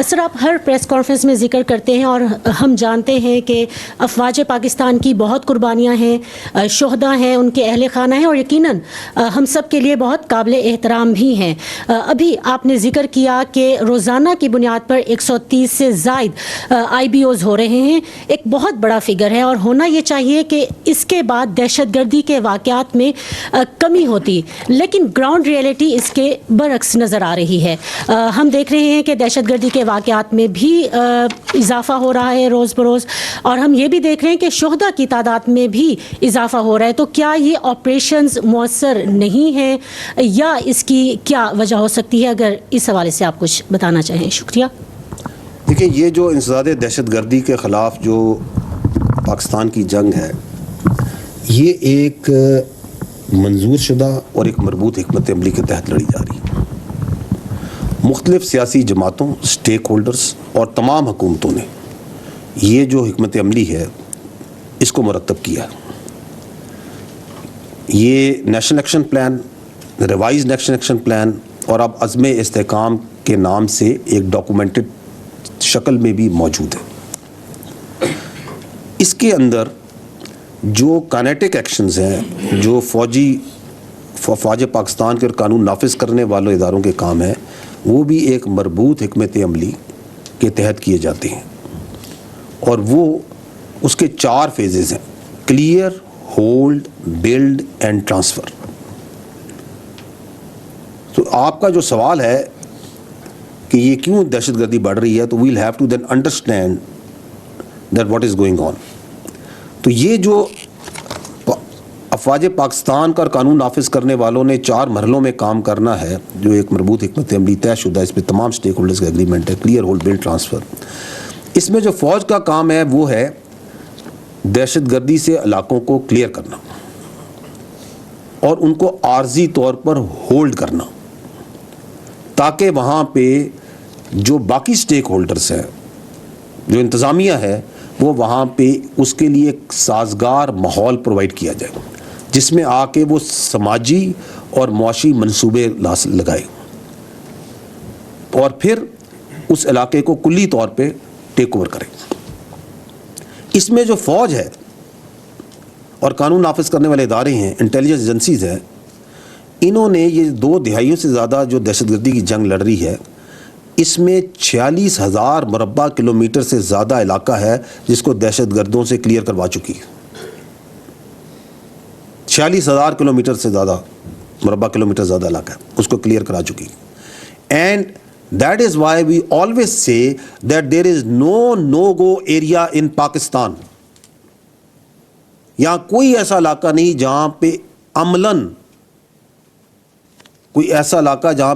سر آپ ہر press conference میں ذکر کرتے ہیں اور ہم جانتے ہیں کہ افواج پاکستان کی بہت قربانیاں ہیں، شہداء ہیں، ان کے اہل خانہ ہیں، اور یقیناً ہم سب کے لیے بہت قابل احترام بھی ہیں۔ ابھی آپ نے ذکر کیا کہ روزانہ کی بنیاد پر 130 سے زائد IBOs ہو رہے ہیں، ایک بہت بڑا فگر ہے، اور ہونا یہ چاہیے کہ اس کے بعد دہشت گردی کے واقعات میں کمی ہوتی، لیکن گراؤنڈ ریئلٹی اس کے برعکس نظر آ رہی ہے۔ ہم دیکھ رہے ہیں کہ دہشت گردی کے واقعات میں بھی اضافہ ہو رہا ہے روز بروز، اور ہم یہ بھی دیکھ رہے ہیں کہ شہداء کی تعداد میں بھی اضافہ ہو رہا ہے۔ تو کیا یہ آپریشنز مؤثر نہیں ہیں یا اس کی کیا وجہ ہو سکتی ہے؟ اگر اس حوالے سے آپ کچھ بتانا چاہیں، شکریہ۔ دیکھیں، یہ جو انسداد دہشت گردی کے خلاف جو پاکستان کی جنگ ہے، یہ ایک منظور شدہ اور ایک مربوط حکمت عملی کے تحت لڑی جا رہی ہے۔ مختلف سیاسی جماعتوں، سٹیک ہولڈرز اور تمام حکومتوں نے یہ جو حکمت عملی ہے اس کو مرتب کیا۔ یہ national action plan, revise national action plan, اور اب عزم استحکام کے نام سے ایک ڈاکومنٹڈ شکل میں بھی موجود ہے۔ اس کے اندر جو کائنیٹک ایکشنز ہیں، جو فوج پاکستان کے اور قانون نافذ کرنے والوں اداروں کے کام ہیں، وہ بھی ایک مربوط حکمت عملی کے تحت کیے جاتے ہیں، اور وہ اس کے 4 فیزز ہیں: clear, hold, build and transfer. تو آپ کا جو سوال ہے کہ یہ کیوں دہشت گردی بڑھ رہی ہے، تو we'll have to then understand that what is going on. تو یہ جو افواج پاکستان کا اور قانون نافذ کرنے والوں نے 4 مرحلوں میں کام کرنا ہے، جو ایک مربوط حکمت عملی طے شدہ، اس پہ تمام سٹیک ہولڈرز کا ایگریمنٹ ہے: کلیئر، ہولڈ، بلڈ، ٹرانسفر۔ اس میں جو فوج کا کام ہے وہ ہے دہشت گردی سے علاقوں کو کلیئر کرنا اور ان کو عارضی طور پر ہولڈ کرنا، تاکہ وہاں پہ جو باقی سٹیک ہولڈرز ہیں، جو انتظامیہ ہے، وہ وہاں پہ اس کے لیے ایک سازگار ماحول پرووائڈ کیا جائے، جس میں آ کے وہ سماجی اور معاشی منصوبے لگائے اور پھر اس علاقے کو کلی طور پہ ٹیک اوور کرے۔ اس میں جو فوج ہے اور قانون نافذ کرنے والے ادارے ہیں، انٹیلیجنس ایجنسیز ہیں، انہوں نے یہ 2 دہائیوں سے زیادہ جو دہشت گردی کی جنگ لڑ رہی ہے، اس میں 46,000 مربع کلومیٹر سے زیادہ علاقہ ہے جس کو دہشت گردوں سے کلیئر کروا چکی ہے۔ 46,000 کلومیٹر سے زیادہ مربع کلومیٹر زیادہ علاقہ ہے، اس کو کلیئر کرا چکی ہے۔ And that is why we always say that there is no go area in Pakistan. یہاں کوئی ایسا علاقہ نہیں جہاں پہ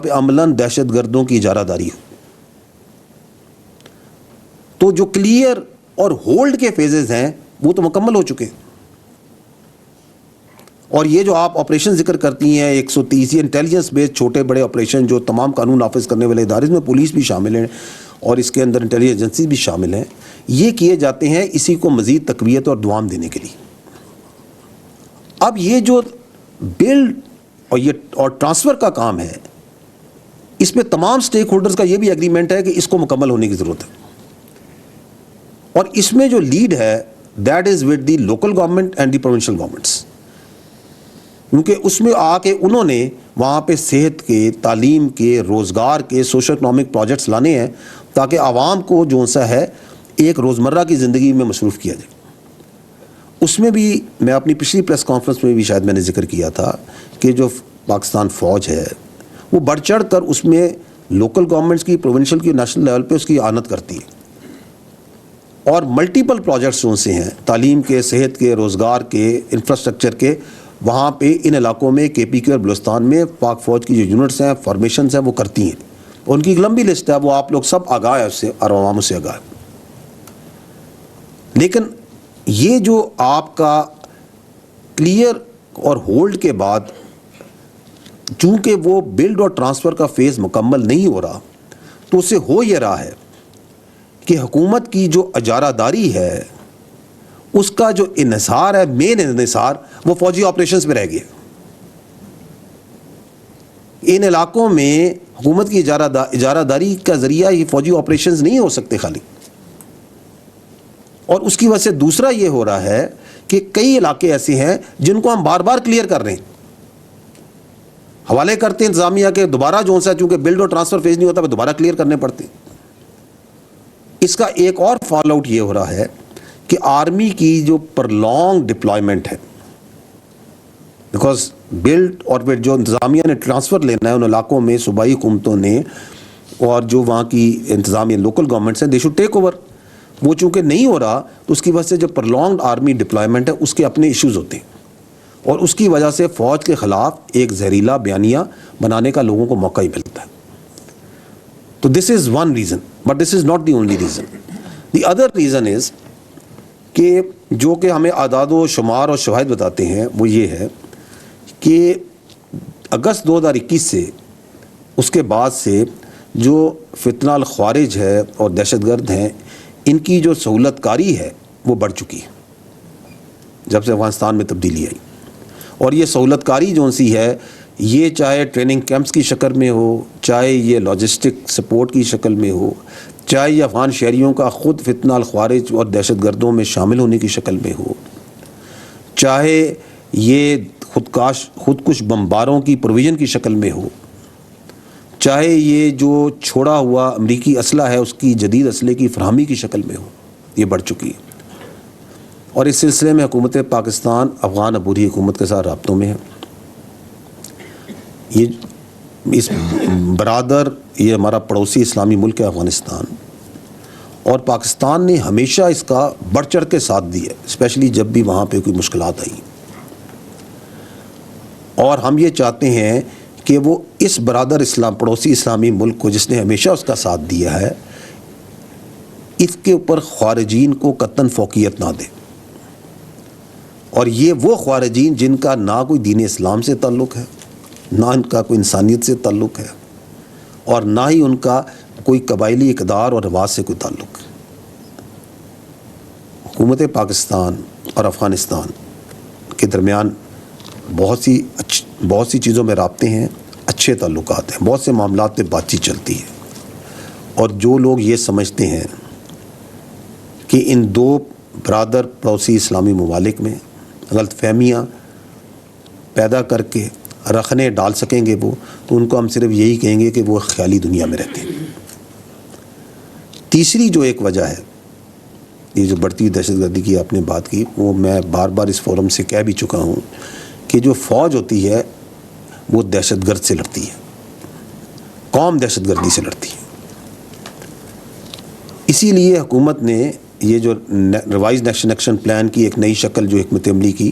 عملاً دہشت گردوں کی اجارہ داری ہو۔ تو جو کلیئر اور ہولڈ کے فیزز ہیں وہ تو مکمل ہو چکے ہیں، اور یہ جو آپ آپریشن ذکر کرتی ہیں 130 انٹیلیجنس بیسڈ چھوٹے بڑے آپریشن، جو تمام قانون نافذ کرنے والے ادارے، اس میں پولیس بھی شامل ہیں اور اس کے اندر انٹیلیجنس ایجنسی بھی شامل ہیں، یہ کیے جاتے ہیں اسی کو مزید تقویت اور دوام دینے کے لیے۔ اب یہ جو بلڈ اور ٹرانسفر کا کام ہے، اس میں تمام سٹیک ہولڈرز کا یہ بھی ایگریمنٹ ہے کہ اس کو مکمل ہونے کی ضرورت ہے، اور اس میں جو لیڈ ہے that is with the local government and the provincial governments, کیونکہ اس میں آ کے انہوں نے وہاں پہ صحت کے، تعلیم کے، روزگار کے، سوشل اکنامک پروجیکٹس لانے ہیں، تاکہ عوام کو جو سا ہے ایک روزمرہ کی زندگی میں مصروف کیا جائے۔ اس میں بھی میں اپنی پچھلی پریس کانفرنس میں بھی شاید میں نے ذکر کیا تھا کہ جو پاکستان فوج ہے وہ بڑھ چڑھ کر اس میں لوکل گورنمنٹس کی، پروونشل کی، نیشنل لیول پہ اس کی اعانت کرتی ہے، اور ملٹیپل پروجیکٹس جو سے ہیں، تعلیم کے، صحت کے، روزگار کے، انفراسٹرکچر کے، وہاں پہ ان علاقوں میں KPK اور بلوچستان میں پاک فوج کی جو یونٹس ہیں، فارمیشنز ہیں، وہ کرتی ہیں۔ ان کی ایک لمبی لسٹ ہے، وہ آپ لوگ سب آگاہ ہے اس سے اور عوام سے آگاہ ہے۔ لیکن یہ جو آپ کا کلیئر اور ہولڈ کے بعد چونکہ وہ بلڈ اور ٹرانسفر کا فیز مکمل نہیں ہو رہا، تو اس سے ہو یہ رہا ہے کہ حکومت کی جو اجارہ داری ہے اس کا جو انحصار ہے، مین انحصار، وہ فوجی آپریشنز پہ رہ گیا۔ ان علاقوں میں حکومت کی اجارہ داری کا ذریعہ یہ فوجی آپریشنز نہیں ہو سکتے خالی. اور اس کی وجہ سے دوسرا یہ ہو رہا ہے کہ کئی علاقے ایسے ہیں جن کو ہم بار بار کلیئر کر رہے ہیں, حوالے کرتے ہیں انتظامیہ کے, دوبارہ جو سا چونکہ بلڈ اور ٹرانسفر فیز نہیں ہوتا پھر دوبارہ کلیئر کرنے پڑتے ہیں. اس کا ایک اور فال آؤٹ یہ ہو رہا ہے کہ آرمی کی جو پرلونگ ڈپلائمنٹ ہے, بیکاز بلڈ اور پھر جو انتظامیہ نے ٹرانسفر لینا ہے ان علاقوں میں صوبائی حکومتوں نے اور جو وہاں کی انتظامیہ لوکل گورنمنٹس ہیں, دے شوڈ ٹیک اوور. وہ چونکہ نہیں ہو رہا تو اس کی وجہ سے جو پرلونگڈ آرمی ڈپلائمنٹ ہے اس کے اپنے ایشوز ہوتے ہیں, اور اس کی وجہ سے فوج کے خلاف ایک زہریلا بیانیہ بنانے کا لوگوں کو موقع ہی ملتا ہے. تو this is one reason, but this is not the only reason. The other reason is کہ جو کہ ہمیں اعداد و شمار اور شواہد بتاتے ہیں وہ یہ ہے کہ اگست 2021 سے اس کے بعد سے جو فتنہ الخوارج ہے اور دہشت گرد ہیں, ان کی جو سہولت کاری ہے وہ بڑھ چکی ہے جب سے افغانستان میں تبدیلی آئی. اور یہ سہولت کاری جو سی ہے, یہ چاہے ٹریننگ کیمپس کی شکل میں ہو, چاہے یہ لاجسٹک سپورٹ کی شکل میں ہو, چاہے یہ افغان شہریوں کا خود فتنہ الخوارج اور دہشت گردوں میں شامل ہونے کی شکل میں ہو, چاہے یہ خودکش بمباروں کی پروویژن کی شکل میں ہو, چاہے یہ جو چھوڑا ہوا امریکی اسلحہ ہے اس کی جدید اسلحے کی فراہمی کی شکل میں ہو, یہ بڑھ چکی ہے. اور اس سلسلے میں حکومت پاکستان افغان عبوری حکومت کے ساتھ رابطوں میں ہے. یہ اس برادر, یہ ہمارا پڑوسی اسلامی ملک ہے افغانستان, اور پاکستان نے ہمیشہ اس کا بڑھ چڑھ کے ساتھ دیا ہے, اسپیشلی جب بھی وہاں پہ کوئی مشکلات آئی. اور ہم یہ چاہتے ہیں کہ وہ اس برادر اسلام پڑوسی اسلامی ملک کو جس نے ہمیشہ اس کا ساتھ دیا ہے, اس کے اوپر خارجین کو قطعاً فوقیت نہ دے. اور یہ وہ خارجین جن کا نہ کوئی دین اسلام سے تعلق ہے, نہ ان کا کوئی انسانیت سے تعلق ہے, اور نہ ہی ان کا کوئی قبائلی اقدار اور رواج سے کوئی تعلق ہے. حکومت پاکستان اور افغانستان کے درمیان بہت سی چیزوں میں رابطے ہیں, اچھے تعلقات ہیں, بہت سے معاملات پہ بات چیت چلتی ہے. اور جو لوگ یہ سمجھتے ہیں کہ ان دو برادر پڑوسی اسلامی ممالک میں غلط فہمیاں پیدا کر کے رکھنے ڈال سکیں گے وہ, تو ان کو ہم صرف یہی کہیں گے کہ وہ خیالی دنیا میں رہتے ہیں. تیسری جو ایک وجہ ہے, یہ جو بڑھتی دہشت گردی کی آپ نے بات کی, وہ میں بار بار اس فورم سے کہہ بھی چکا ہوں کہ جو فوج ہوتی ہے وہ دہشت گرد سے لڑتی ہے, قوم دہشت گردی سے لڑتی ہے. اسی لیے حکومت نے یہ جو ریوائز نیشنل ایکشن پلان کی ایک نئی شکل جو حکمت عملی کی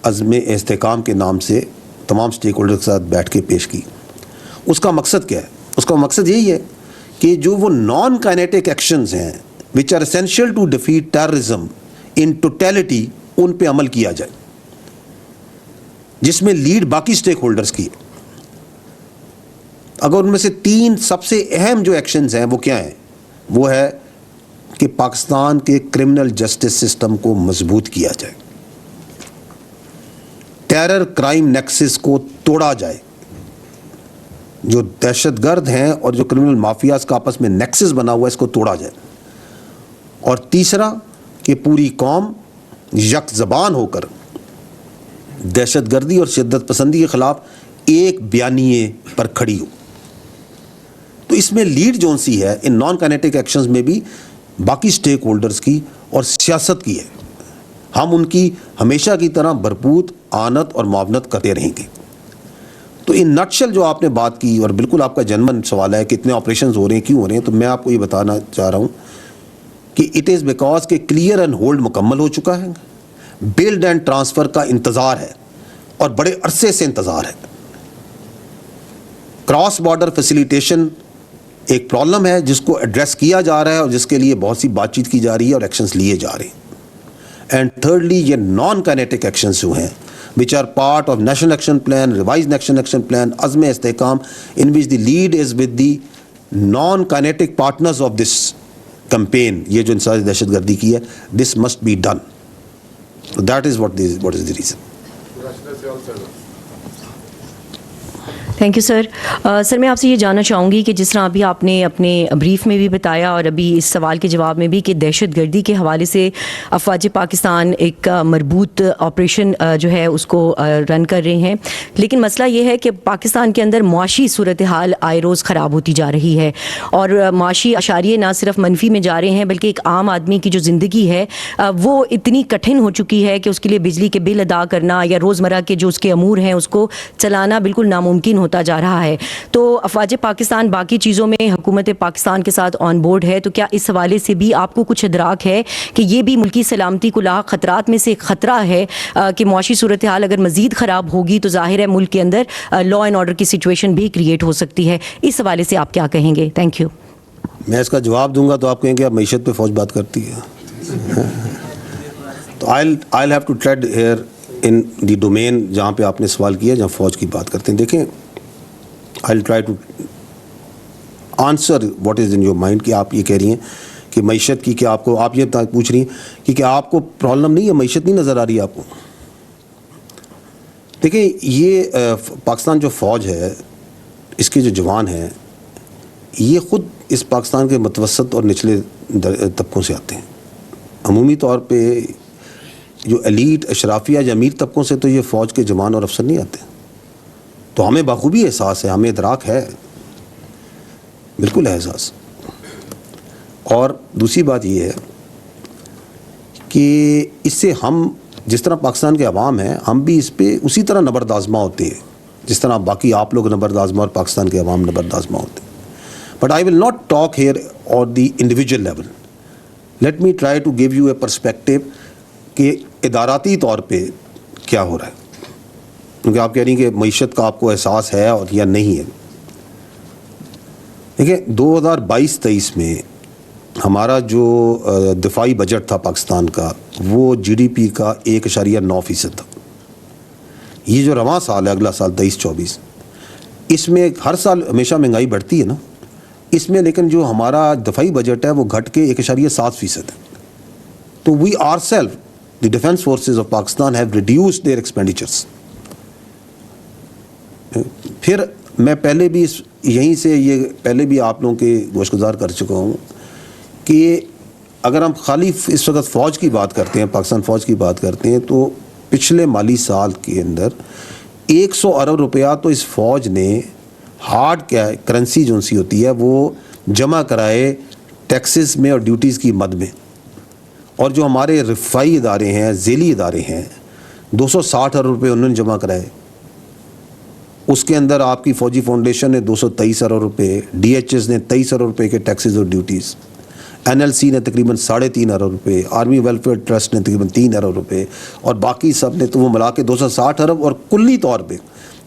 عزم استحکام کے نام سے تمام سٹیک ہولڈر کے ساتھ بیٹھ کے پیش کی. اس کا مقصد کیا ہے؟ اس کا مقصد یہی ہے کہ جو وہ نان کائنیٹک ایکشنز ہیں which are essential to defeat terrorism in totality, ان پہ عمل کیا جائے, جس میں لیڈ باقی سٹیک ہولڈرز کی. اگر ان میں سے 3 سب سے اہم جو ایکشنز ہیں وہ کیا ہیں, وہ ہے کہ پاکستان کے کرمنل جسٹس سسٹم کو مضبوط کیا جائے, ٹیرر کرائم نیکسس کو توڑا جائے, جو دہشت گرد ہیں اور جو کرمنل مافیاز کا آپس میں نیکسس بنا ہوا ہے اس کو توڑا جائے. اور تیسرا کہ پوری قوم یک زبان ہو کر دہشت گردی اور شدت پسندی کے خلاف ایک بیانیے پر کھڑی ہو. تو اس میں لیڈ جون سی ہے ان نان کائنیٹک ایکشنز میں بھی باقی سٹیک ہولڈرز کی اور سیاست کی ہے. ہم ان کی ہمیشہ کی طرح بھرپور آنت اور معاونت کرتے رہیں گے. تو ان نٹشل جو آپ نے بات کی, اور بالکل آپ کا جنمن سوال ہے کہ اتنے آپریشنز ہو رہے ہیں, کیوں ہو رہے ہیں, تو میں آپ کو یہ بتانا چاہ رہا ہوں کہ اٹ از بیکاز کہ کلیئر اینڈ ہولڈ مکمل ہو چکا ہے, بلڈ اینڈ ٹرانسفر کا انتظار ہے اور بڑے عرصے سے انتظار ہے. کراس بارڈر فیسیلیٹیشن ایک پرابلم ہے جس کو ایڈریس کیا جا رہا ہے اور جس کے لیے بہت سی بات چیت کی جا رہی ہے اور ایکشنز لیے جا رہے ہیں. اینڈ تھرڈلی یہ نان کائنیٹک ایکشنز جو ہیں which are part of national action plan, revised national action plan, عزم استحکام, in which the lead is with the non-kinetic partners of this campaign, یہ جو انسانی دہشت گردی کی ہے, this must be done. So that is what is the reason. Thank you sir. Sir میں آپ سے یہ جاننا چاہوں گی کہ جس طرح ابھی آپ نے اپنے بریف میں بھی بتایا اور ابھی اس سوال کے جواب میں بھی کہ دہشت گردی کے حوالے سے افواج پاکستان ایک مربوط آپریشن جو ہے اس کو رن کر رہے ہیں، لیکن مسئلہ یہ ہے کہ پاکستان کے اندر معاشی صورتحال آئے روز خراب ہوتی جا رہی ہے اور معاشی اشاریے نہ صرف منفی میں جا رہے ہیں بلکہ ایک عام آدمی کی جو زندگی ہے وہ اتنی کٹھن ہو چکی ہے کہ اس کے لیے بجلی کے بل ادا کرنا یا روزمرہ کے جو اس کے امور ہیں اس کو چلانا بالکل ناممکن ہوتا جا رہا ہے. تو افواج پاکستان باقی چیزوں میں حکومت پاکستان کے ساتھ آن بورڈ ہے، تو کیا اس حوالے سے بھی آپ کو کچھ ادراک ہے کہ یہ بھی ملکی سلامتی کو لاحق خطرات میں سے ایک خطرہ ہے کہ معاشی صورتحال اگر مزید خراب ہوگی تو ظاہر ہے ملک کے اندر لا اینڈ آرڈر کی سچویشن بھی کریٹ ہو سکتی ہے. اس حوالے سے آپ کیا کہیں گے؟ Thank you. میں اس کا جواب دوں گا تو آپ کہیں گے اب معیشت پہ فوج بات کرتی ہے. تو I'll have to tread here in the domain جہاں پہ آپ نے سوال کیا جہاں فوج کی بات کرتے ہیں. دیکھیں I'll try to answer what is in your mind کہ آپ یہ کہہ رہی ہیں کہ معیشت کی کیا آپ یہ پوچھ رہی ہیں کہ کیا آپ کو پرابلم نہیں ہے، معیشت نہیں نظر آ رہی ہے آپ کو. دیکھیں یہ پاکستان جو فوج ہے اس کے جو جوان ہیں یہ خود اس پاکستان کے متوسط اور نچلے طبقوں سے آتے ہیں. عمومی طور پہ جو ایلیٹ اشرافیہ یا امیر طبقوں سے تو یہ فوج کے جوان اور افسر نہیں آتے. تو ہمیں بخوبی احساس ہے، ہمیں ادراک ہے، بالکل ہے احساس. اور دوسری بات یہ ہے کہ اس سے ہم جس طرح پاکستان کے عوام ہیں ہم بھی اس پہ اسی طرح نبرد آزما ہوتے ہیں جس طرح باقی آپ لوگ نبرد آزما اور پاکستان کے عوام نبرد آزما ہوتے ہیں. But I will not talk here on the individual level. Let me try to give you a perspective کہ اداراتی طور پہ کیا ہو رہا ہے، کیونکہ آپ کہہ رہی ہیں کہ معیشت کا آپ کو احساس ہے اور یا نہیں ہے. دیکھیں 2022-23 میں ہمارا جو دفاعی بجٹ تھا پاکستان کا وہ جی ڈی پی کا 1.9% تھا. یہ جو رواں سال ہے اگلا سال 23-24 اس میں ہر سال ہمیشہ مہنگائی بڑھتی ہے نا، اس میں لیکن جو ہمارا دفاعی بجٹ ہے وہ گھٹ کے 1.7% ہے. تو we are self the defence forces of Pakistan have reduced their expenditures. پھر میں پہلے بھی یہیں سے یہ پہلے بھی آپ لوگوں کے گوش گزار کر چکا ہوں کہ اگر ہم خالی اس وقت فوج کی بات کرتے ہیں، پاکستان فوج کی بات کرتے ہیں، تو پچھلے مالی سال کے اندر 100 ارب روپیہ تو اس فوج نے ہارڈ کرنسی جو سی ہوتی ہے وہ جمع کرائے ٹیکسز میں اور ڈیوٹیز کی مد میں. اور جو ہمارے رفائی ادارے ہیں، ذیلی ادارے ہیں، 260 ارب روپے انہوں نے جمع کرائے. اس کے اندر آپ کی فوجی فاؤنڈیشن نے 223 ارب روپے، ڈی ایچ ایس نے 23 ارب روپے کے ٹیکسز اور ڈیوٹیز، این ایل سی نے تقریباً 3.5 ارب روپے، آرمی ویلفیئر ٹرسٹ نے تقریباً 3 ارب روپے اور باقی سب نے تو وہ ملا کے 260 ارب. اور کلی طور پہ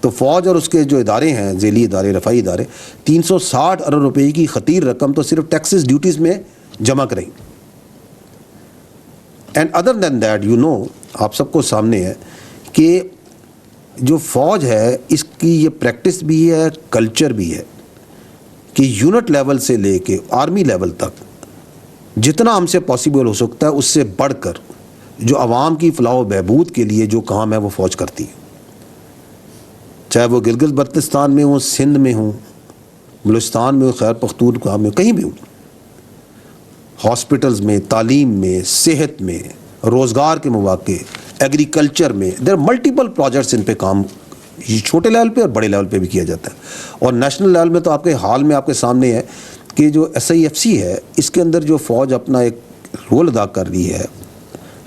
تو فوج اور اس کے جو ادارے ہیں ذیلی ادارے رفائی ادارے 360 ارب روپے کی خطیر رقم تو صرف ٹیکسز ڈیوٹیز میں جمع کریں. And other than that you know آپ سب کو سامنے ہے کہ جو فوج ہے اس کی یہ پریکٹس بھی ہے، کلچر بھی ہے کہ یونٹ لیول سے لے کے آرمی لیول تک جتنا ہم سے پاسبل ہو سکتا ہے اس سے بڑھ کر جو عوام کی فلاح و بہبود کے لیے جو کام ہے وہ فوج کرتی ہے. چاہے وہ گلگت بلتستان میں ہوں، سندھ میں ہوں، بلوچستان میں ہوں، خیبر پختونخوا میں ہوں، کہیں بھی ہوں، ہاسپٹلز میں، تعلیم میں، صحت میں، روزگار کے مواقع، ایگریکلچر میں، دیر ملٹیپل پروجیکٹس ان پہ کام چھوٹے لیول پہ اور بڑے لیول پہ بھی کیا جاتا ہے. اور نیشنل لیول میں تو آپ کے حال میں آپ کے سامنے ہے کہ جو ایس آئی ایف سی ہے اس کے اندر جو فوج اپنا ایک رول ادا کر رہی ہے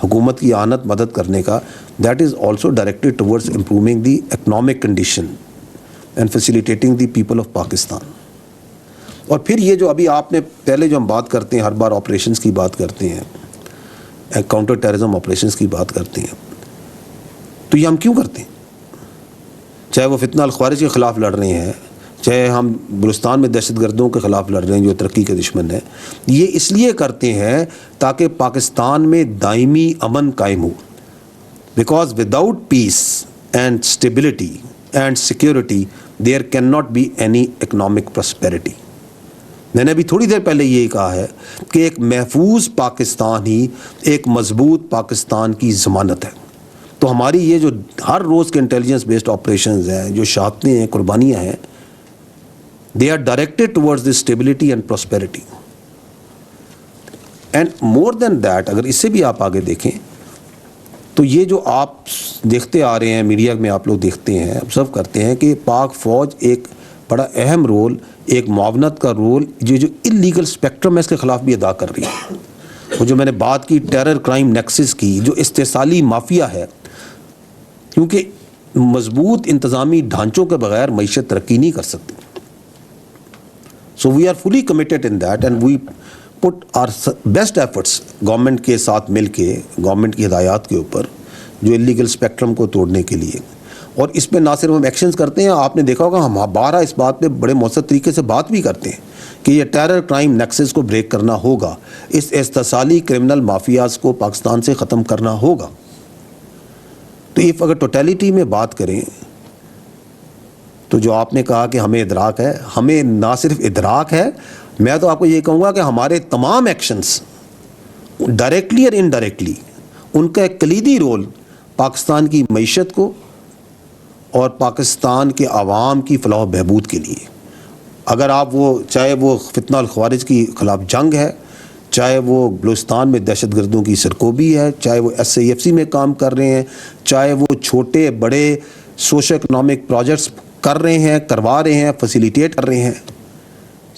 حکومت کی اعانت مدد کرنے کا، that is also directed towards improving the economic condition and facilitating the people of Pakistan. اور پھر یہ جو ابھی آپ نے پہلے جو ہم بات کرتے ہیں ہر بار آپریشنز کی بات کرتے ہیں، کاؤنٹر ٹیررزم آپریشنز کی بات کرتے ہیں، تو یہ ہم کیوں کرتے ہیں؟ چاہے وہ فتنہ الخوارج کے خلاف لڑ رہے ہیں، چاہے ہم بلوچستان میں دہشت گردوں کے خلاف لڑ رہے ہیں جو ترقی کے دشمن ہیں، یہ اس لیے کرتے ہیں تاکہ پاکستان میں دائمی امن قائم ہو. Because without peace and stability and security there can not be any economic prosperity. میں نے ابھی تھوڑی دیر پہلے یہی کہا ہے کہ ایک محفوظ پاکستان ہی ایک مضبوط پاکستان کی ضمانت ہے. تو ہماری یہ جو ہر روز کے انٹیلیجنس بیسڈ آپریشنز ہیں, جو شہادتیں ہیں, قربانیاں ہیں, they are directed towards this stability and prosperity. And more than that, اگر اس سے بھی آپ آگے دیکھیں تو یہ جو آپ دیکھتے آ رہے ہیں, میڈیا میں آپ لوگ دیکھتے ہیں, آبزرو کرتے ہیں کہ پاک فوج ایک بڑا اہم رول, ایک معاونت کا رول جو اللیگل اسپیکٹرم ہے اس کے خلاف بھی ادا کر رہی ہے. وہ جو میں نے بات کی ٹیرر کرائم نیکسس کی, جو استحصالی مافیا ہے, کیونکہ مضبوط انتظامی ڈھانچوں کے بغیر معیشت ترقی نہیں کر سکتی. So we are fully committed in that and we put our best efforts government کے ساتھ مل کے, گورنمنٹ کی ہدایات کے اوپر, جو اللیگل اسپیکٹرم کو توڑنے کے لیے. اور اس پہ نہ صرف ہم ایکشنز کرتے ہیں, آپ نے دیکھا ہوگا ہم بارہ اس بات پہ بڑے مؤثر طریقے سے بات بھی کرتے ہیں کہ یہ ٹیرر کرائم نیکسس کو بریک کرنا ہوگا, اس استحصالی کرمنل مافیاز کو پاکستان سے ختم کرنا ہوگا. تو اگر ٹوٹیلیٹی میں بات کریں تو جو آپ نے کہا کہ ہمیں ادراک ہے, ہمیں نہ صرف ادراک ہے, میں تو آپ کو یہ کہوں گا کہ ہمارے تمام ایکشنز ڈائریکٹلی اور انڈائریکٹلی ان کا ایک کلیدی رول پاکستان کی معیشت کو اور پاکستان کے عوام کی فلاح و بہبود کے لیے. اگر آپ وہ چاہے وہ فتنہ الخوارج کی خلاف جنگ ہے, چاہے وہ بلوچستان میں دہشت گردوں کی سرکوبی ہے, چاہے وہ SIFC میں کام کر رہے ہیں, چاہے وہ چھوٹے بڑے سوشو اکنامک پروجیکٹس کر رہے ہیں, کروا رہے ہیں, فیسیلیٹیٹ کر رہے ہیں,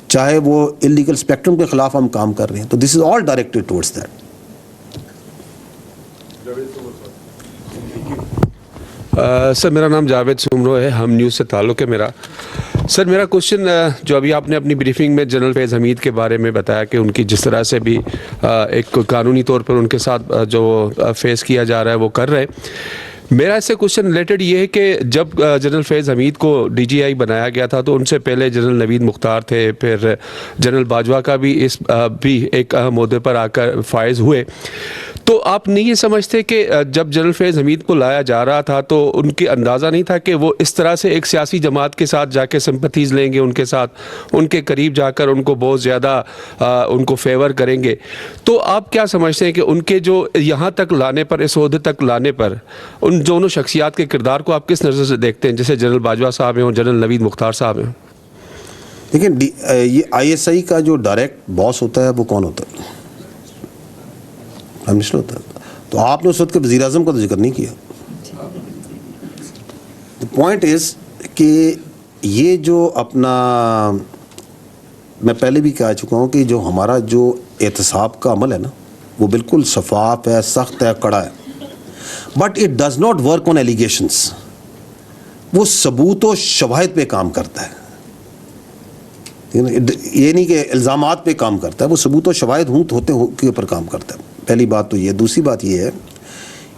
چاہے وہ اللیگل اسپیکٹرم کے خلاف ہم کام کر رہے ہیں, تو this is all directed towards that. سر میرا نام جاوید سومرو ہے, ہم نیوز سے تعلق ہے میرا. سر میرا کوشچن جو ابھی آپ نے اپنی بریفنگ میں جنرل فیض حمید کے بارے میں بتایا کہ ان کی جس طرح سے بھی ایک قانونی طور پر ان کے ساتھ جو فیس کیا جا رہا ہے وہ کر رہے, میرا اس سے کوشچن ریلیٹڈ یہ ہے کہ جب جنرل فیض حمید کو DGI بنایا گیا تھا تو ان سے پہلے جنرل نوید مختار تھے, پھر جنرل باجوہ کا بھی بھی ایک اہم عہدے پر آ کر فائز ہوئے. تو آپ نہیں یہ سمجھتے کہ جب جنرل فیض حمید کو لایا جا رہا تھا تو ان کے اندازہ نہیں تھا کہ وہ اس طرح سے ایک سیاسی جماعت کے ساتھ جا کے سمپتھیز لیں گے, ان کے ساتھ ان کے قریب جا کر ان کو بہت زیادہ ان کو فیور کریں گے. تو آپ کیا سمجھتے ہیں کہ ان کے جو یہاں تک لانے پر, اس عہدے تک لانے پر, ان دونوں شخصیات کے کردار کو آپ کس نظر سے دیکھتے ہیں, جیسے جنرل باجوہ صاحب ہیں اور جنرل نوید مختار صاحب ہیں؟ دیکھیں یہ ISI کا جو ڈائریکٹ باس ہوتا ہے وہ کون ہوتا ہے؟ پرائم منسٹر ہوتا ہے. تو آپ نے اس وقت کے وزیر اعظم کا تو ذکر نہیں کیا. پوائنٹ از کہ یہ جو اپنا, میں پہلے بھی کہہ چکا ہوں کہ جو ہمارا جو احتساب کا عمل ہے نا وہ بالکل شفاف ہے, سخت ہے, کڑا ہے, but it does not work on allegations. وہ ثبوت و شواہد پہ کام کرتا ہے, یہ نہیں کہ الزامات پہ کام کرتا ہے, وہ ثبوت و شواہد ہوتے کے اوپر کام کرتا ہے. پہلی بات تو یہ. دوسری بات یہ ہے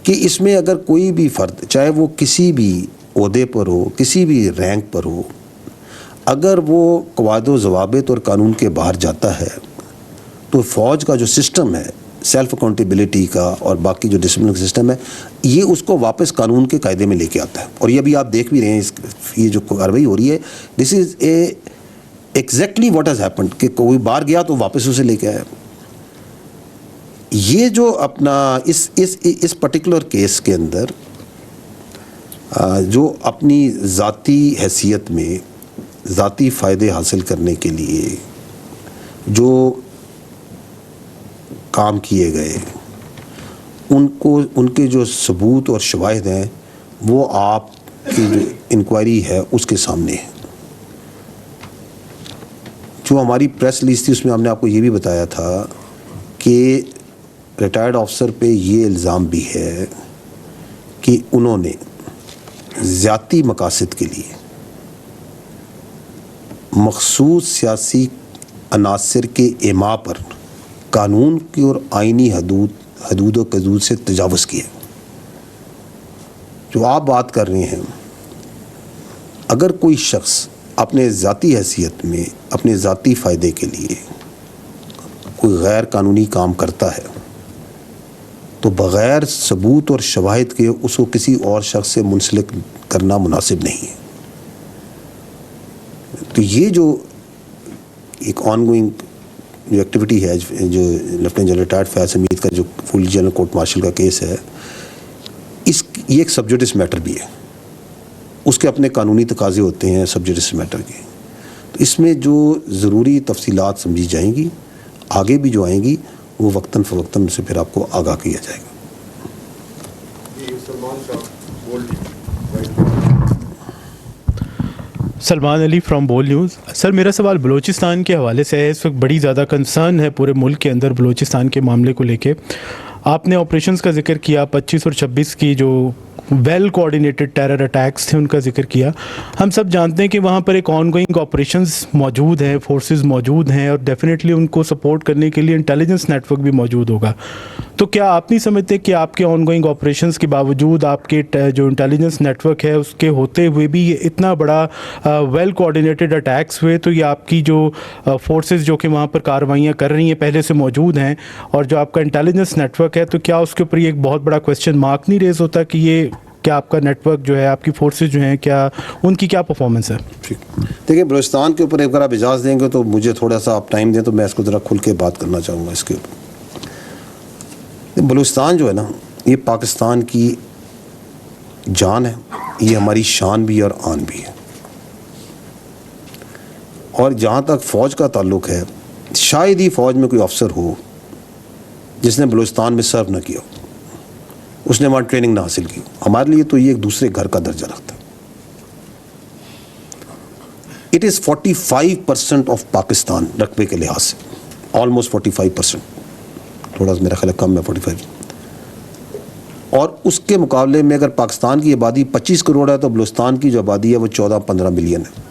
کہ اس میں اگر کوئی بھی فرد, چاہے وہ کسی بھی عہدے پر ہو, کسی بھی رینک پر ہو, اگر وہ قواعد و ضوابط اور قانون کے باہر جاتا ہے تو فوج کا جو سسٹم ہے سیلف اکاؤنٹیبلٹی کا اور باقی جو ڈسپلن کا سسٹم ہے, یہ اس کو واپس قانون کے قاعدے میں لے کے آتا ہے. اور یہ ابھی آپ دیکھ بھی رہے ہیں, یہ جو کارروائی ہو رہی ہے, this is exactly what has happened, کہ کوئی باہر گیا تو واپس اسے لے کے آیا. یہ جو اپنا اس پرٹیکولر کیس کے اندر جو اپنی ذاتی حیثیت میں ذاتی فائدے حاصل کرنے کے لیے جو کام کیے گئے, ان کے جو ثبوت اور شواہد ہیں وہ آپ کی جو انکوائری ہے اس کے سامنے ہے. جو ہماری پریس ریلیز تھی اس میں ہم نے آپ کو یہ بھی بتایا تھا کہ ریٹائرڈ آفیسر پہ یہ الزام بھی ہے کہ انہوں نے ذاتی مقاصد کے لیے مخصوص سیاسی عناصر کے ایما پر قانون کی اور آئینی حدود و حدود سے تجاوز کیا. جو آپ بات کر رہے ہیں, اگر کوئی شخص اپنے ذاتی حیثیت میں اپنے ذاتی فائدے کے لیے کوئی غیر قانونی کام کرتا ہے تو بغیر ثبوت اور شواہد کے اس کو کسی اور شخص سے منسلک کرنا مناسب نہیں ہے. تو یہ جو ایک آن گوئنگ جو ایکٹیویٹی ہے, جو لیفٹیننٹ جنرل ریٹائرڈ فیاض حمید کا جو فل جنرل کورٹ مارشل کا کیس ہے, یہ ایک سبجیکٹس میٹر بھی ہے, اس کے اپنے قانونی تقاضے ہوتے ہیں سبجیکٹس میٹر کے. تو اس میں جو ضروری تفصیلات سمجھی جائیں گی, آگے بھی جو آئیں گی وہ وقتاً فوقتاً سے پھر آپ کو آگاہ کیا جائے گا. سلمان علی فرام بول نیوز. سر میرا سوال بلوچستان کے حوالے سے ہے. اس وقت بڑی زیادہ کنسرن ہے پورے ملک کے اندر بلوچستان کے معاملے کو لے کے. آپ نے آپریشنز کا ذکر کیا, 25 اور 26 کی جو ویل کوآرڈینیٹڈ ٹیرر اٹیکس تھے ان کا ذکر کیا. ہم سب جانتے ہیں کہ وہاں پر ایک آن گوئنگ آپریشنز موجود ہیں, فورسز موجود ہیں, اور ڈیفینیٹلی ان کو سپورٹ کرنے کے لیے انٹیلیجنس نیٹ ورک بھی موجود ہوگا. تو کیا آپ نہیں سمجھتے کہ آپ کے آن گوئنگ آپریشنز کے باوجود آپ کے جو انٹیلیجنس نیٹ ورک ہے اس کے ہوتے ہوئے بھی یہ اتنا بڑا ویل کوآرڈینیٹڈ اٹیکس ہوئے, تو یہ آپ کی جو فورسز جو کہ وہاں پر کارروائیاں کر رہی ہیں پہلے سے موجود ہیں, اور جو آپ کا انٹیلیجنس نیٹ ورک ہے, تو کیا اس کے اوپر یہ ایک بہت بڑا کویسچن مارک نہیں ریز ہوتا کہ یہ کیا آپ کا نیٹ ورک جو ہے, آپ کی فورسز جو ہیں, کیا ان کی کیا پرفارمنس ہے؟ ٹھیک, دیکھیں بلوچستان کے اوپر اگر آپ اجازت دیں گے تو مجھے تھوڑا سا آپ ٹائم دیں تو میں اس کو ذرا کھل کے بات کرنا چاہوں گا اس کے اوپر. بلوچستان جو ہے نا, یہ پاکستان کی جان ہے, یہ ہماری شان بھی اور آن بھی ہے. اور جہاں تک فوج کا تعلق ہے, شاید ہی فوج میں کوئی افسر ہو جس نے بلوچستان میں سرو نہ کیا ہو, اس نے وہاں ٹریننگ نہ حاصل کی. ہمارے لیے تو یہ ایک دوسرے گھر کا درجہ رکھتا ہے. اٹ از 45% آف پاکستان رقبے کے لحاظ سے, آلموسٹ 45%, تھوڑا سا میرا خیال ہے کم ہے 45. اور اس کے مقابلے میں اگر پاکستان کی آبادی 25 کروڑ ہے تو بلوچستان کی جو آبادی ہے وہ 14-15 ملین ہے.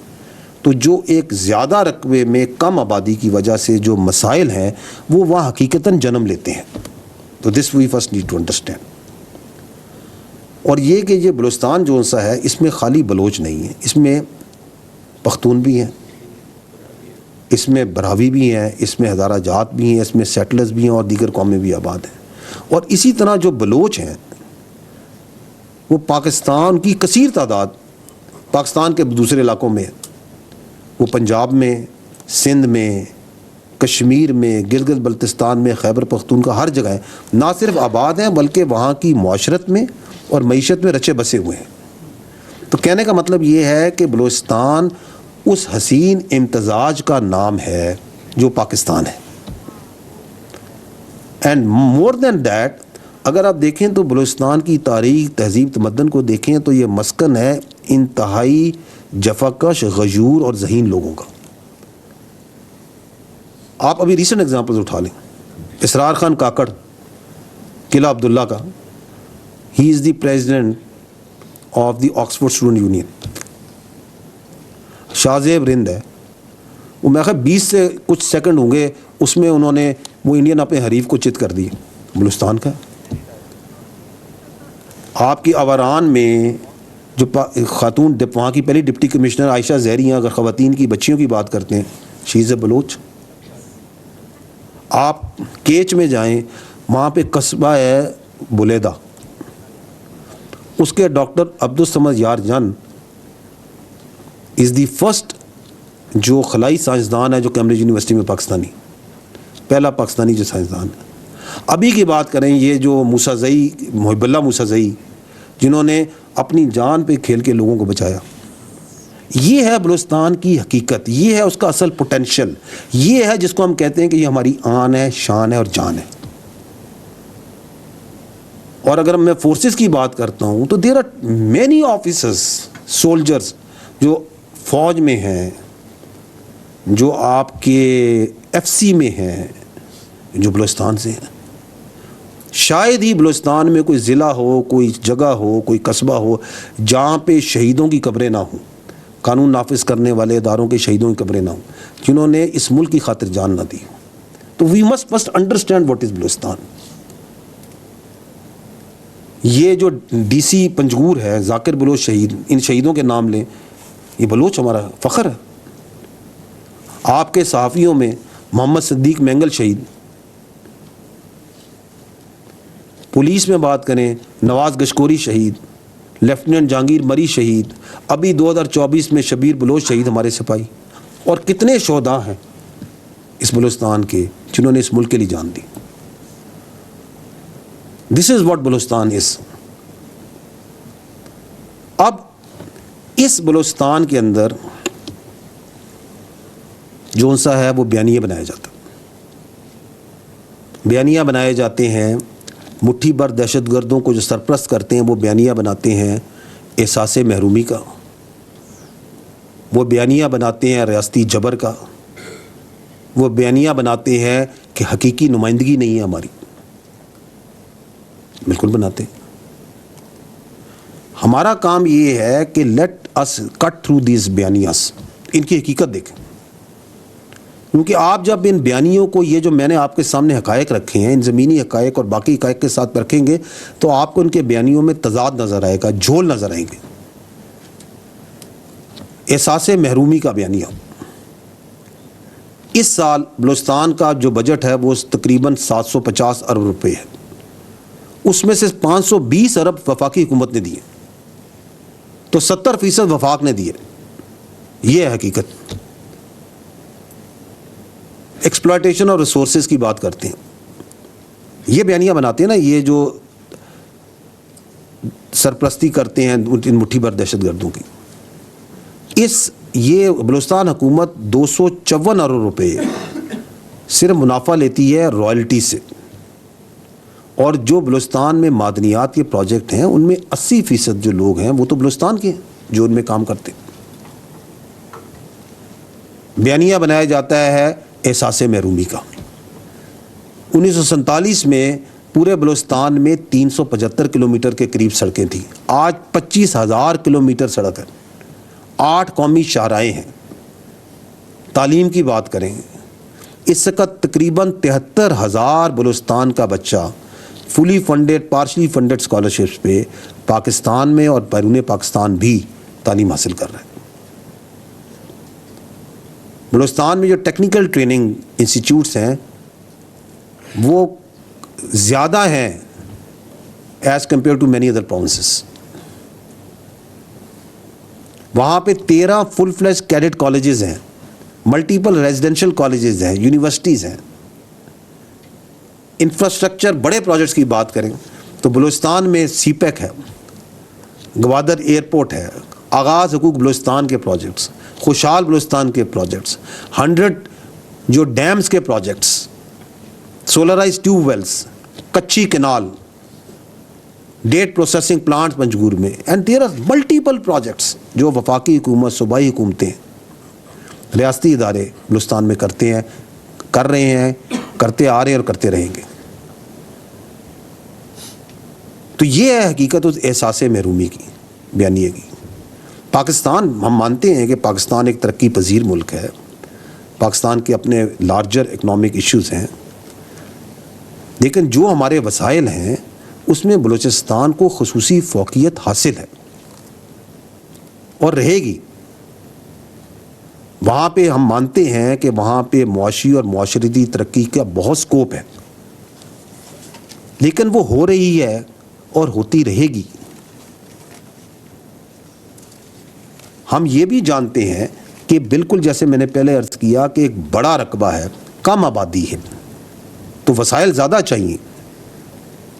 تو جو ایک زیادہ رقبے میں کم آبادی کی وجہ سے جو مسائل ہیں وہ وہاں حقیقتاً جنم لیتے ہیں. تو this we first need to understand. اور یہ کہ یہ بلوچستان جو سا ہے اس میں خالی بلوچ نہیں ہے, اس میں پختون بھی ہیں, اس میں براوی بھی ہیں, اس میں ہزارہ جات بھی ہیں, اس میں سیٹلرز بھی ہیں اور دیگر قومیں بھی آباد ہیں. اور اسی طرح جو بلوچ ہیں وہ پاکستان کی کثیر تعداد پاکستان کے دوسرے علاقوں میں, وہ پنجاب میں, سندھ میں, کشمیر میں, گلگت بلتستان میں, خیبر پختونخوا, ہر جگہ ہیں. نہ صرف آباد ہیں بلکہ وہاں کی معاشرت میں اور معیشت میں رچے بسے ہوئے ہیں. تو کہنے کا مطلب یہ ہے کہ بلوچستان اس حسین امتزاج کا نام ہے جو پاکستان ہے. اینڈ مور دین دیٹ, اگر آپ دیکھیں تو بلوچستان کی تاریخ, تہذیب, تمدن کو دیکھیں تو یہ مسکن ہے انتہائی جفاکش, غیور اور ذہین لوگوں کا. آپ ابھی ریسنٹ ایگزامپلز اٹھا لیں, اسرار خان کاکڑ, قلعہ عبداللہ کا, he is the president of the Oxford student union. Shahzeb Rind ہے, وہ میں خیال 20 سے کچھ سیکنڈ ہوں گے اس میں انہوں نے وہ انڈین اپنے حریف کو چت کر دی, بلوچستان کا. آپ کی آوران میں جو خاتون وہاں کی پہلی ڈپٹی کمشنر عائشہ زہری ہیں, اگر خواتین کی بچیوں کی بات کرتے ہیں, شی از اے بلوچ. آپ کیچ میں جائیں, وہاں پہ قصبہ ہے بلیدہ, اس کے ڈاکٹر عبدالصمد یار جان از دی فرسٹ جو خلائی سائنسدان ہے جو کیمبرج یونیورسٹی میں پاکستانی, پہلا پاکستانی جو سائنسدان ہے. ابھی کی بات کریں, یہ جو موسیٰ-زئی, محب اللہ موسیٰ-زئی, جنہوں نے اپنی جان پہ کھیل کے لوگوں کو بچایا. یہ ہے بلوچستان کی حقیقت, یہ ہے اس کا اصل پوٹینشیل, یہ ہے جس کو ہم کہتے ہیں کہ یہ ہماری آن ہے, شان ہے اور جان ہے. اور اگر میں فورسز کی بات کرتا ہوں تو there are many officers, soldiers جو فوج میں ہیں, جو آپ کے ایف سی میں ہیں, جو بلوچستان سے ہیں. شاید ہی بلوچستان میں کوئی ضلع ہو, کوئی جگہ ہو, کوئی قصبہ ہو جہاں پہ شہیدوں کی قبریں نہ ہوں, قانون نافذ کرنے والے اداروں کے شہیدوں کی قبریں نہ ہوں, جنہوں نے اس ملک کی خاطر جان نہ دی. تو we must first understand what is Balochistan. یہ جو ڈی سی پنجگور ہے, ذاکر بلوچ شہید, ان شہیدوں کے نام لیں, یہ بلوچ ہمارا فخر ہے. آپ کے صحافیوں میں محمد صدیق مینگل شہید, پولیس میں بات کریں نواز گشکوری شہید, لیفٹیننٹ جہانگیر مری شہید, ابھی 2024 میں شبیر بلوچ شہید ہمارے سپاہی, اور کتنے شہداء ہیں اس بلوچستان کے جنہوں نے اس ملک کے لیے جان دی. دس از واٹ بلوچستان از. اب اس بلوچستان کے اندر جون سا ہے وہ بیانیہ بنایا جاتا، بیانیہ بنائے جاتے ہیں، مٹھی بھر دہشت گردوں کو جو سرپرست کرتے ہیں وہ بیانیہ بناتے ہیں احساس محرومی کا، وہ بیانیہ بناتے ہیں ریاستی جبر کا، وہ بیانیہ بناتے ہیں کہ حقیقی نمائندگی نہیں ہے ہماری، بالکل بناتے ہیں۔ ہمارا کام یہ ہے کہ let us cut through these بیانیاز، ان کی حقیقت دیکھیں، کیونکہ آپ جب ان بیانیوں کو، یہ جو میں نے آپ کے سامنے حقائق رکھے ہیں، ان زمینی حقائق اور باقی حقائق کے ساتھ رکھیں گے تو آپ کو ان کے بیانیوں میں تضاد نظر آئے گا، جھول نظر آئیں گے۔ احساس محرومی کا بیانیہ، اس سال بلوچستان کا جو بجٹ ہے وہ تقریباً 750 ارب روپے ہے، اس میں سے 520 ارب وفاقی حکومت نے دیے، تو 70% وفاق نے دیے، یہ ہے حقیقت۔ ایکسپلائٹیشن اور ریسورسز کی بات کرتے ہیں، یہ بیانیہ بناتے ہیں نا، یہ جو سرپرستی کرتے ہیں ان مٹھی بھر دہشت گردوں کی، یہ بلوچستان حکومت 254 ارب روپے صرف منافع لیتی ہے رائلٹی سے، اور جو بلوچستان میں معدنیات کے پروجیکٹ ہیں ان میں 80% جو لوگ ہیں وہ تو بلوچستان کے ہیں جو ان میں کام کرتے ہیں۔ بیانیہ بنایا جاتا ہے احساس محرومی کا۔ 1947 میں پورے بلوچستان میں 375 کلومیٹر کے قریب سڑکیں تھیں، آج 25,000 کلومیٹر سڑک ہے، 8 قومی شاہراہیں ہیں۔ تعلیم کی بات کریں، اس وقت تقریباً 73,000 بلوچستان کا بچہ فلی فنڈڈ پارشلی فنڈڈ اسکالرشپس پہ پاکستان میں اور بیرون پاکستان بھی تعلیم حاصل کر رہے ہیں۔ بلوچستان میں جو ٹیکنیکل ٹریننگ انسٹیٹیوٹس ہیں وہ زیادہ ہیں as compare to many other provinces. وہاں پہ 13 فل فلیج کیڈٹ کالجز ہیں، ملٹیپل ریزیڈینشل کالجز ہیں، یونیورسٹیز ہیں۔ انفراسٹرکچر بڑے پروجیکٹس کی بات کریں تو بلوچستان میں سی پیک ہے، گوادر ایئرپورٹ ہے، آغاز حقوق بلوچستان کے پروجیکٹس، خوشحال بلوچستان کے پروجیکٹس، 100 جو ڈیمز کے projects, solarized tube wells, Kachhi canal, date processing plants Panjgur میں، and there are multiple projects جو وفاقی حکومت، صوبائی حکومتیں، ریاستی ادارے بلوچستان میں کرتے ہیں، کر رہے ہیں، کرتے آ رہے ہیں اور کرتے رہیں گے۔ تو یہ ہے حقیقت اس احساس محرومی کی، بیانیے کی۔ پاکستان، ہم مانتے ہیں کہ پاکستان ایک ترقی پذیر ملک ہے، پاکستان کے اپنے لارجر اکنامک ایشوز ہیں، لیکن جو ہمارے وسائل ہیں اس میں بلوچستان کو خصوصی فوقیت حاصل ہے اور رہے گی۔ وہاں پہ ہم مانتے ہیں کہ وہاں پہ معاشی اور معاشرتی ترقی کا بہت سکوپ ہے، لیکن وہ ہو رہی ہے اور ہوتی رہے گی۔ ہم یہ بھی جانتے ہیں کہ بالکل جیسے میں نے پہلے عرض کیا کہ ایک بڑا رقبہ ہے، کم آبادی ہے، تو وسائل زیادہ چاہیے،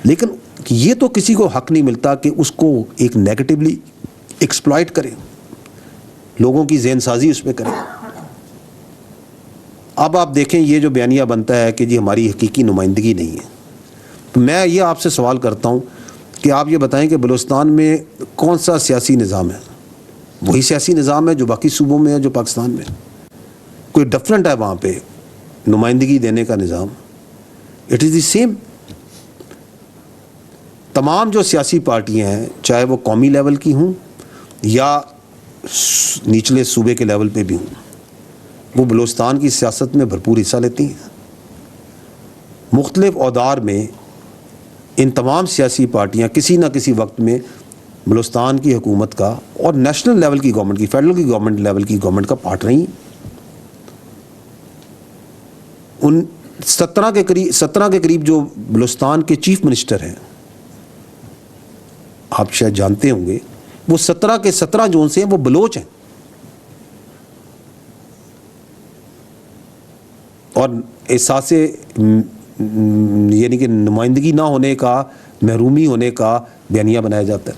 لیکن یہ تو کسی کو حق نہیں ملتا کہ اس کو ایک نیگیٹیولی ایکسپلائٹ کرے، لوگوں کی ذہن سازی اس پہ کرے۔ اب آپ دیکھیں یہ جو بیانیہ بنتا ہے کہ جی ہماری حقیقی نمائندگی نہیں ہے، تو میں یہ آپ سے سوال کرتا ہوں کہ آپ یہ بتائیں کہ بلوچستان میں کون سا سیاسی نظام ہے؟ وہی سیاسی نظام ہے جو باقی صوبوں میں ہے، جو پاکستان میں، کوئی ڈفرینٹ ہے وہاں پہ نمائندگی دینے کا نظام؟ It is the same. تمام جو سیاسی پارٹیاں ہیں، چاہے وہ قومی لیول کی ہوں یا نچلے صوبے کے لیول پہ بھی ہوں، وہ بلوچستان کی سیاست میں بھرپور حصہ لیتی ہیں۔ مختلف اعدار میں ان تمام سیاسی پارٹیاں کسی نہ کسی وقت میں بلوچستان کی حکومت کا اور نیشنل لیول کی گورنمنٹ کی، فیڈرل کی گورنمنٹ لیول کی گورنمنٹ کا پارٹ رہی۔ ان 17 کے قریب جو بلوچستان کے چیف منسٹر ہیں، آپ شاید جانتے ہوں گے، وہ 17 کے 17 جو ان سے ہیں وہ بلوچ ہیں، اور احساس یعنی کہ نمائندگی نہ ہونے کا، محرومی ہونے کا بیانیہ بنایا جاتا ہے۔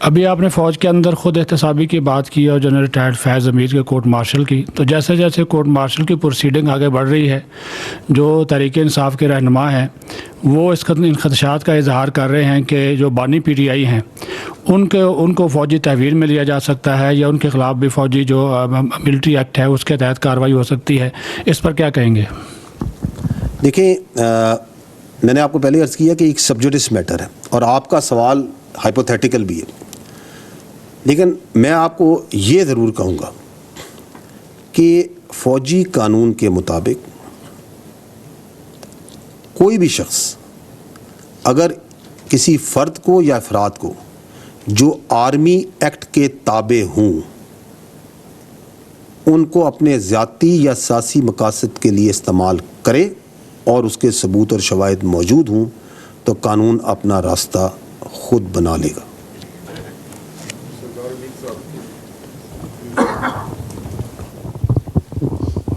ابھی آپ نے فوج کے اندر خود احتسابی کی بات کی اور جنرل ریٹائرڈ فیض حمید کے کورٹ مارشل کی، تو جیسے جیسے کورٹ مارشل کی پروسیڈنگ آگے بڑھ رہی ہے، جو تحریک انصاف کے رہنما ہیں وہ ان خدشات کا اظہار کر رہے ہیں کہ جو بانی پی ٹی آئی ہیں ان کو فوجی تحویل میں لیا جا سکتا ہے یا ان کے خلاف بھی فوجی جو ملٹری ایکٹ ہے اس کے تحت کارروائی ہو سکتی ہے، اس پر کیا کہیں گے؟ دیکھیں، میں نے آپ کو پہلے عرض کیا کہ ایک سبجوڈس میٹر ہے اور آپ کا سوال ہائپوتھیٹیکل بھی ہے، لیکن میں آپ کو یہ ضرور کہوں گا کہ فوجی قانون کے مطابق کوئی بھی شخص اگر کسی فرد کو یا افراد کو جو آرمی ایکٹ کے تابع ہوں ان کو اپنے ذاتی یا سیاسی مقاصد کے لیے استعمال کرے اور اس کے ثبوت اور شواہد موجود ہوں تو قانون اپنا راستہ خود بنا لے گا۔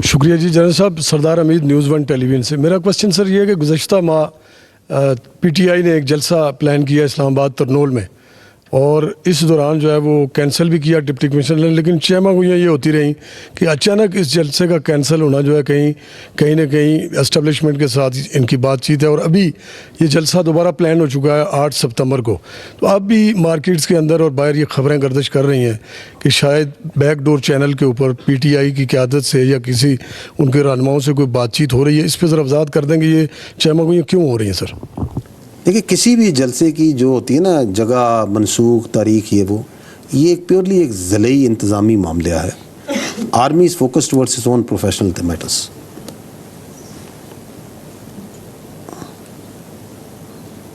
شکریہ جی جنرل صاحب، سردار حمید نیوز 1 ٹیلی ویژن سے۔ میرا کوشچن سر یہ ہے کہ گزشتہ ماہ پی ٹی آئی نے ایک جلسہ پلان کیا اسلام آباد ترنول میں، اور اس دوران جو ہے وہ کینسل بھی کیا ڈپٹی کمشنر نے، لیکن چیمہ گوئیاں یہ ہوتی رہیں کہ اچانک اس جلسے کا کینسل ہونا جو ہے کہیں نہ کہیں اسٹیبلشمنٹ کے ساتھ ان کی بات چیت ہے، اور ابھی یہ جلسہ دوبارہ پلان ہو چکا ہے 8 ستمبر کو۔ تو اب بھی مارکیٹس کے اندر اور باہر یہ خبریں گردش کر رہی ہیں کہ شاید بیک ڈور چینل کے اوپر پی ٹی آئی کی قیادت سے یا کسی ان کے رہنماؤں سے کوئی بات چیت ہو رہی ہے۔ اس پہ ذرا وضاحت کر دیں کہ یہ چیمہ گوئیاں کیوں ہو رہی ہیں سر؟ دیکھیے، کسی بھی جلسے کی جو ہوتی ہے نا جگہ، منسوخ، تاریخ، یہ ایک پیورلی ایک ضلعی انتظامی معاملہ ہے۔ Army is focused towards its own professional matters.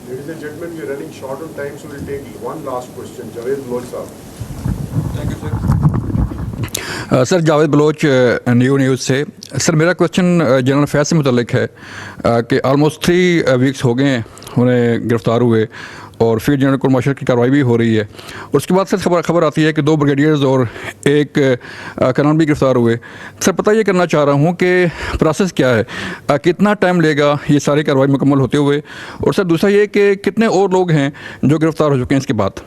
Ladies and gentlemen, we are running short on time, so we'll take one last question. Javed Baloch sir. Thank you, sir. Sir Javed Baloch news سے۔ سر میرا question general فیض سے متعلق ہے کہ almost 3 ویکس ہو گئے ہیں انہیں گرفتار ہوئے، اور پھر جنرل کورٹ مارشل کی کارروائی بھی ہو رہی ہے، اور اس کے بعد سر خبر آتی ہے کہ 2 بریگیڈیئرز اور 1 کرنل بھی گرفتار ہوئے۔ سر پتہ یہ کرنا چاہ رہا ہوں کہ پروسیس کیا ہے، کتنا ٹائم لے گا یہ ساری کارروائی مکمل ہوتے ہوئے، اور سر دوسرا یہ کہ کتنے اور لوگ ہیں جو گرفتار ہو چکے ہیں اس کے بعد؟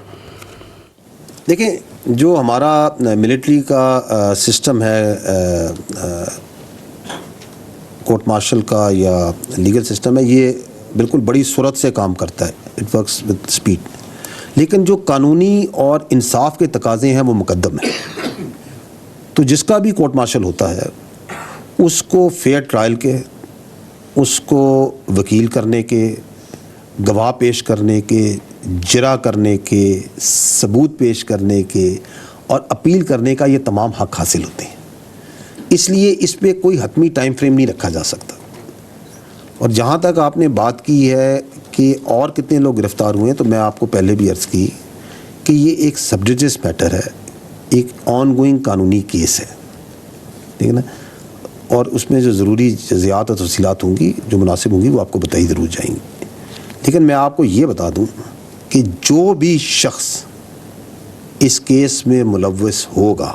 دیکھیں، جو ہمارا ملٹری کا سسٹم ہے، کورٹ مارشل کا یا لیگل سسٹم ہے، یہ بالکل بڑی سرعت سے کام کرتا ہے، اٹ ورکس وتھ اسپیڈ، لیکن جو قانونی اور انصاف کے تقاضے ہیں وہ مقدم ہیں۔ تو جس کا بھی کورٹ مارشل ہوتا ہے اس کو فیئر ٹرائل کے، اس کو وکیل کرنے کے، گواہ پیش کرنے کے، جرا کرنے کے، ثبوت پیش کرنے کے اور اپیل کرنے کا یہ تمام حق حاصل ہوتے ہیں۔ اس لیے اس پہ کوئی حتمی ٹائم فریم نہیں رکھا جا سکتا۔ اور جہاں تک آپ نے بات کی ہے کہ اور کتنے لوگ گرفتار ہوئے ہیں، تو میں آپ کو پہلے بھی عرض کی کہ یہ ایک سبجوڈس میٹر ہے، ایک آن گوئنگ قانونی کیس ہے، ٹھیک ہے نا، اور اس میں جو ضروری جزیات اور تفصیلات ہوں گی، جو مناسب ہوں گی، وہ آپ کو بتائی ضرور جائیں گی۔ لیکن میں آپ کو یہ بتا دوں کہ جو بھی شخص اس کیس میں ملوث ہوگا